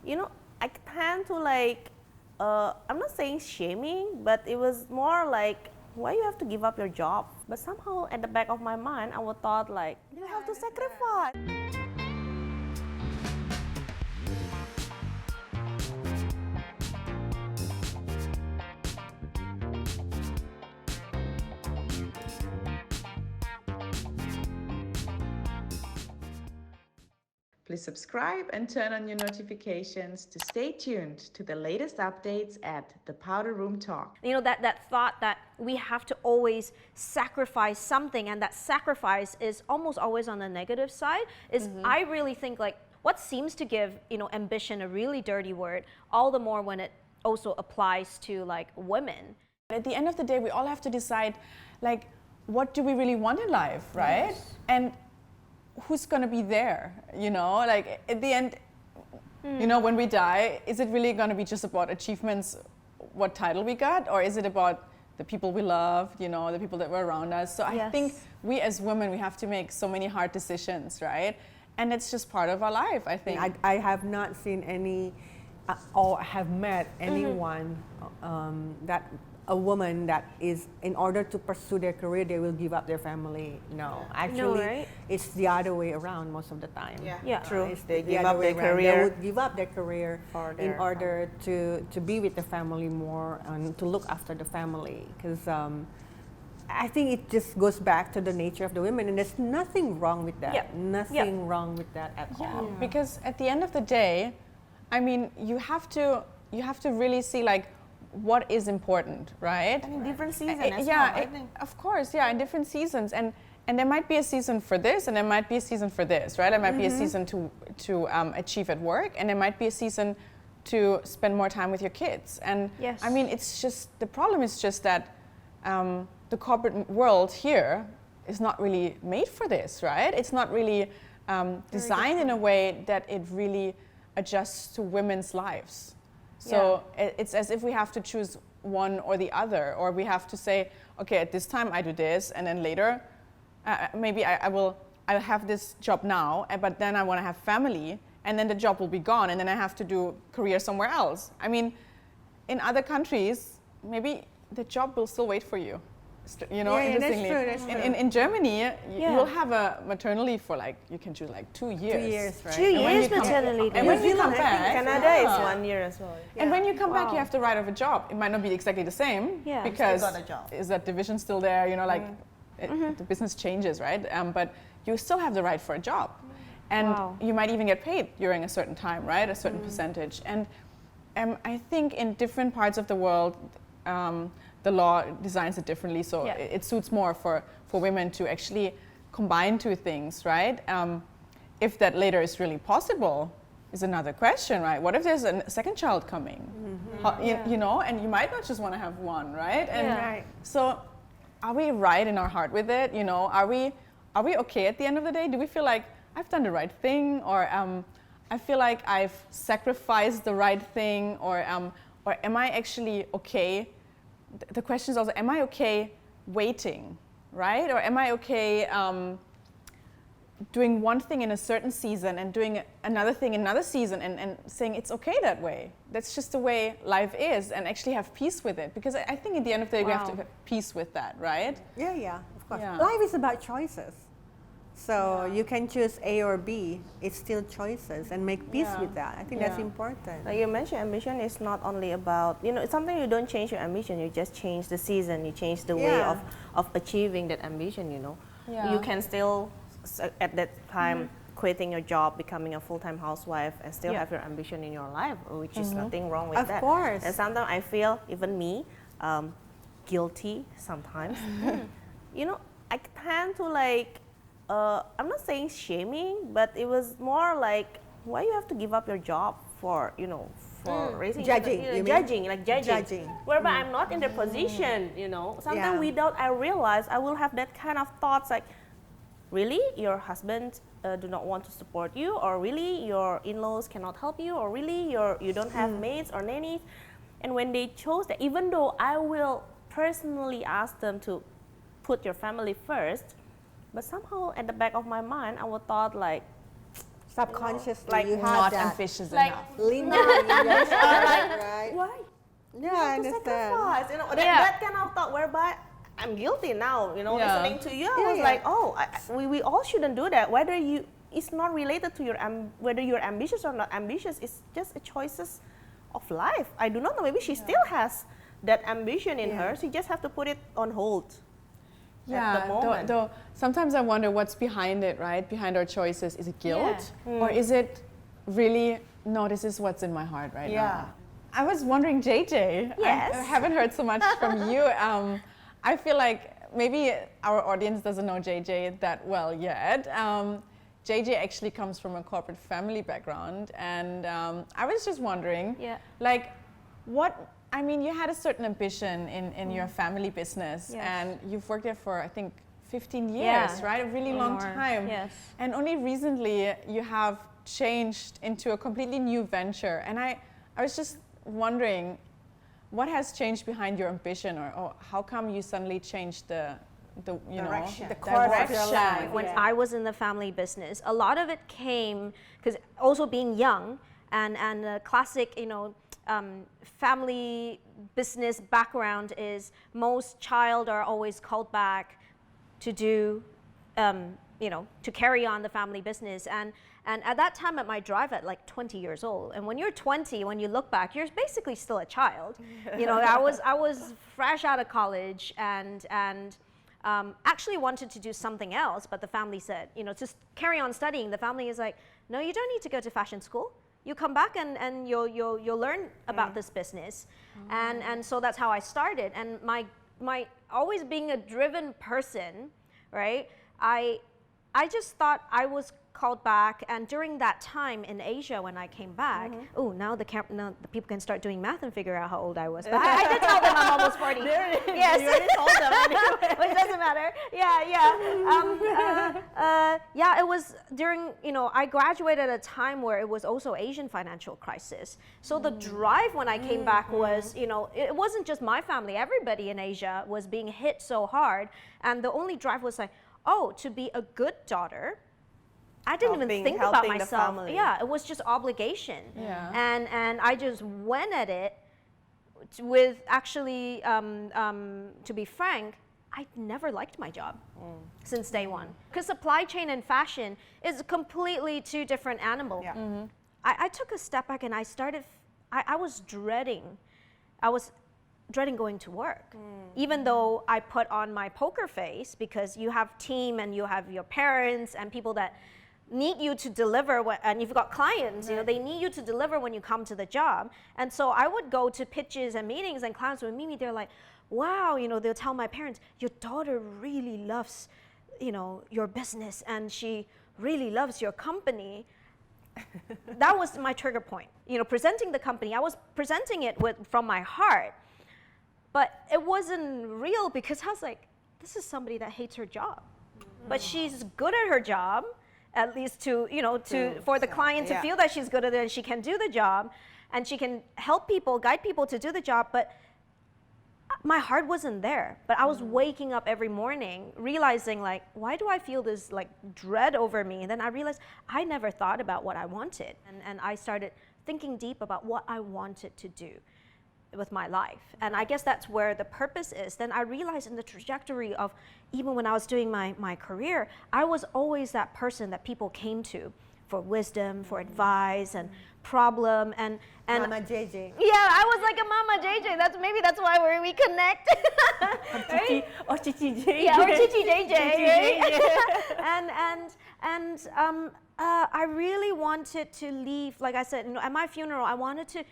I tend to I'm not saying shaming, but it was more like, why you have to give up your job? But somehow at the back of my mind, I would thought you have to sacrifice. Please subscribe and turn on your notifications to stay tuned to the latest updates at the Powder Room Talk. That thought that we have to always sacrifice something, and that sacrifice is almost always on the negative side, is I really think what seems to give, ambition a really dirty word, all the more when it also applies to women. At the end of the day, we all have to decide what do we really want in life, right? Yes. And who's going to be there, at the end, when we die, is it really going to be just about achievements, what title we got, or is it about the people we love, the people that were around us? So I think we as women, we have to make so many hard decisions, right? And it's just part of our life, I think. I have not seen any, or have met anyone a woman that is, in order to pursue their career, they will give up their family. No, actually, right? It's the other way around most of the time. Yeah, true. They give up their career. They would give up their career in order to be with the family more and to look after the family. Because I think it just goes back to the nature of the women, and there's nothing wrong with that. Nothing wrong with that at all. Because at the end of the day, I mean, you have to really see what is important, right? And in different seasons as yeah, well, I think. Of course, yeah, in different seasons, and there might be a season for this, and there might be a season for this, right? There might be a season to achieve at work, and there might be a season to spend more time with your kids. And I mean, it's just, the problem is just that the corporate world here is not really made for this, right? It's not really designed in a way that it really adjusts to women's lives. So it's as if we have to choose one or the other, or we have to say, okay, at this time I do this, and then later, maybe I'll have this job now, but then I want to have family, and then the job will be gone, and then I have to do career somewhere else. I mean, in other countries, maybe the job will still wait for you. Interestingly. That's true. In Germany, you'll have a maternity leave for you can choose 2 years. 2 years, right? 2 years maternity leave. And when you come back, Canada is 1 year as well. And when you come back, you have the right of a job. It might not be exactly the same because still got a job. Is that division still there? The business changes, right? But you still have the right for a job, and you might even get paid during a certain time, right? A certain percentage. And I think in different parts of the world, the law designs it differently, so it suits more for women to actually combine two things, right? If that later is really possible is another question, right? What if there's a second child coming? And you might not just want to have one, right? And so are we right in our heart with it? Are we okay at the end of the day? Do we feel like I've done the right thing, or I feel like I've sacrificed the right thing, or am I actually okay? The question is also, am I okay waiting, right? Or am I okay doing one thing in a certain season and doing another thing in another season, and saying it's okay that way? That's just the way life is, and actually have peace with it. Because I think at the end of the day, we have to have peace with that, right? Yeah, of course. Yeah. Life is about choices. So you can choose A or B. It's still choices, and make peace with that. I think that's important. Like you mentioned, ambition is not only about, it's something you don't change your ambition, you just change the season, you change the way of achieving that ambition, You can still, at that time, quitting your job, becoming a full-time housewife, and still have your ambition in your life, which is nothing wrong with that. Of course. And sometimes I feel, even me, guilty sometimes. I tend to I'm not saying shaming, but it was more like, why you have to give up your job for raising judging, judging. Whereby I'm not in their position, Sometimes without I realize, I will have that kind of thoughts like, really, your husband do not want to support you, or really your in-laws cannot help you, or really you don't have maids or nannies. And when they chose that, even though I will personally ask them to put your family first, but somehow at the back of my mind, I would thought subconsciously like you have Not that ambitious like enough. lingering in your heart, right? why? Yeah, I To understand. sacrifice, that kind of thought whereby I'm guilty now, Yeah. listening to you. I was like, oh, we all shouldn't do that. It's not related to whether you're ambitious or not ambitious. It's just a choices of life. I do not know. Maybe she still has that ambition in her. She just have to put it on hold. At the moment. Though sometimes I wonder what's behind it, right? Behind our choices, is it guilt, or is it really no? This is what's in my heart right now. I was wondering, JJ. Yes. I haven't heard so much from you. I feel like maybe our audience doesn't know JJ that well yet. JJ actually comes from a corporate family background, and I was just wondering, like, I mean, you had a certain ambition in your family business, and you've worked there for, I think, 15 years, right? A really long time. Yes. And only recently you have changed into a completely new venture. And I was just wondering, what has changed behind your ambition, or how come you suddenly changed the Direction. The course of your life. When I was in the family business, a lot of it came because also being young and a classic, family business background is most child are always called back to do, to carry on the family business. And at that time, at my drive at like 20 years old, and when you're 20, when you look back, you're basically still a child. I was fresh out of college and actually wanted to do something else, but the family said, just carry on studying. The family is like, no, you don't need to go to fashion school. You come back and you'll learn about this business. And so that's how I started. And my always being a driven person, right? I just thought I was called back, and during that time in Asia when I came back, now the people can start doing math and figure out how old I was. But I did tell them I'm almost 40. Yes, You already told them anyway. which doesn't matter. It was during, I graduated at a time where it was also Asian financial crisis. So the drive when I came back was, it wasn't just my family. Everybody in Asia was being hit so hard, and the only drive was like, to be a good daughter. I didn't even think about myself. Yeah, it was just obligation. Yeah. And I just went at it with actually, to be frank, I never liked my job since day one. Because supply chain and fashion is completely two different animals. Yeah. I took a step back and I started, I was dreading going to work, even though I put on my poker face, because you have team and you have your parents and people that need you to deliver, and you've got clients, they need you to deliver when you come to the job. And so I would go to pitches and meetings, and clients would meet me, they're like, wow, they'll tell my parents, your daughter really loves, your business, and she really loves your company. That was my trigger point. Presenting the company, I was presenting it from my heart, but it wasn't real, because I was like, this is somebody that hates her job, but she's good at her job, at least for the client to feel that she's good at it and she can do the job, and she can help people, guide people to do the job. But my heart wasn't there. But I was waking up every morning realizing, like, why do I feel this like dread over me? And then I realized I never thought about what I wanted, and I started thinking deep about what I wanted to do with my life. And I guess that's where the purpose is. Then I realized in the trajectory of, even when I was doing my career, I was always that person that people came to for wisdom, for advice and problem, and Mama JJ. Yeah, I was like a Mama JJ. That's why we connect. Right? Or Chichi JJ. Yeah, or Chichi JJ. Right? and I really wanted to leave, like I said, at my funeral, I wanted to,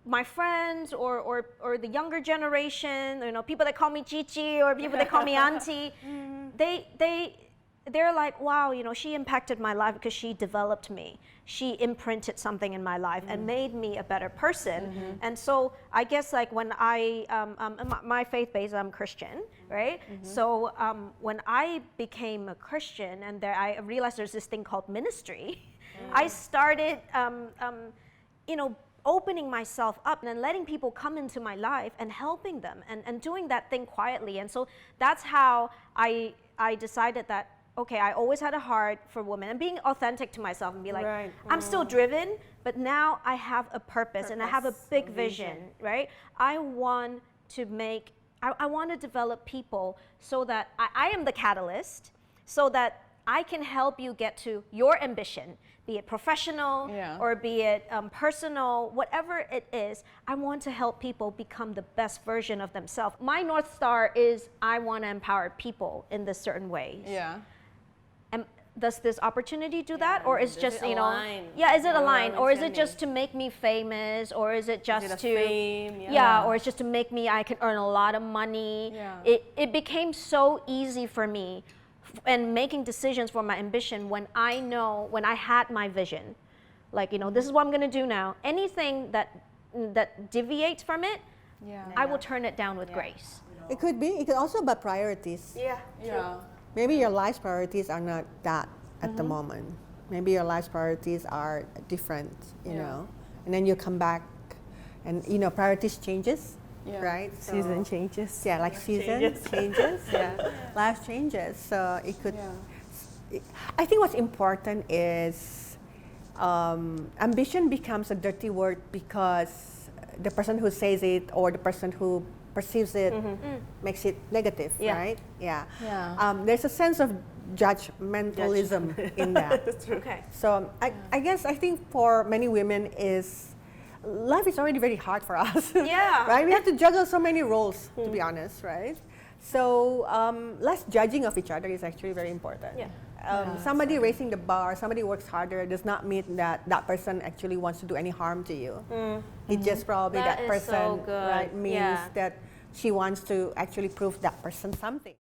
my friends or the younger generation, people that call me Chichi or people that call me Auntie, they're like, wow, she impacted my life because she developed me. She imprinted something in my life and made me a better person. And so I guess like when my faith base, I'm Christian, right? So when I became a Christian and I realized there's this thing called ministry, I started, opening myself up and letting people come into my life and helping them and doing that thing quietly. And so that's how I decided that okay, I always had a heart for women, and being authentic to myself and be like, Right. I'm still driven, but now I have a purpose and I have a big vision, right? I want to make, I want to develop people so that I am the catalyst, so that I can help you get to your ambition, be it professional or be it personal, whatever it is. I want to help people become the best version of themselves. My North Star is I want to empower people in this certain ways. Yeah. And does this opportunity do that? Or is just, it you know, align? is it What aligned? we're Or is it intending? just to make me famous? Or is it just it a to, fame? or it's just to make me, I can earn a lot of money. Yeah. It became so easy for me and making decisions for my ambition when I know, when I had my vision, like, you know, this is what I'm gonna do now. Anything that deviates from it, I will turn it down with grace. It could be. It could also be priorities. Yeah. Yeah. Maybe your life's priorities are not that at the moment. Maybe your life's priorities are different, you know. And then you come back, and you know, priorities changes, right? So, Season changes. yeah, like season changes. Yeah, life changes. So it could. I think what's important is ambition becomes a dirty word because the person who says it or the person who perceives it makes it negative, right? Yeah. There's a sense of judgmentalism in that. That's true. Okay. So I guess I think for many women life is already very hard for us. Yeah. Right? We have to juggle so many roles, to be honest, right? So less judging of each other is actually very important. Somebody raising the bar, somebody works harder does not mean that that person actually wants to do any harm to you. It just probably That that is person so good. right, means that she wants to actually prove that person something.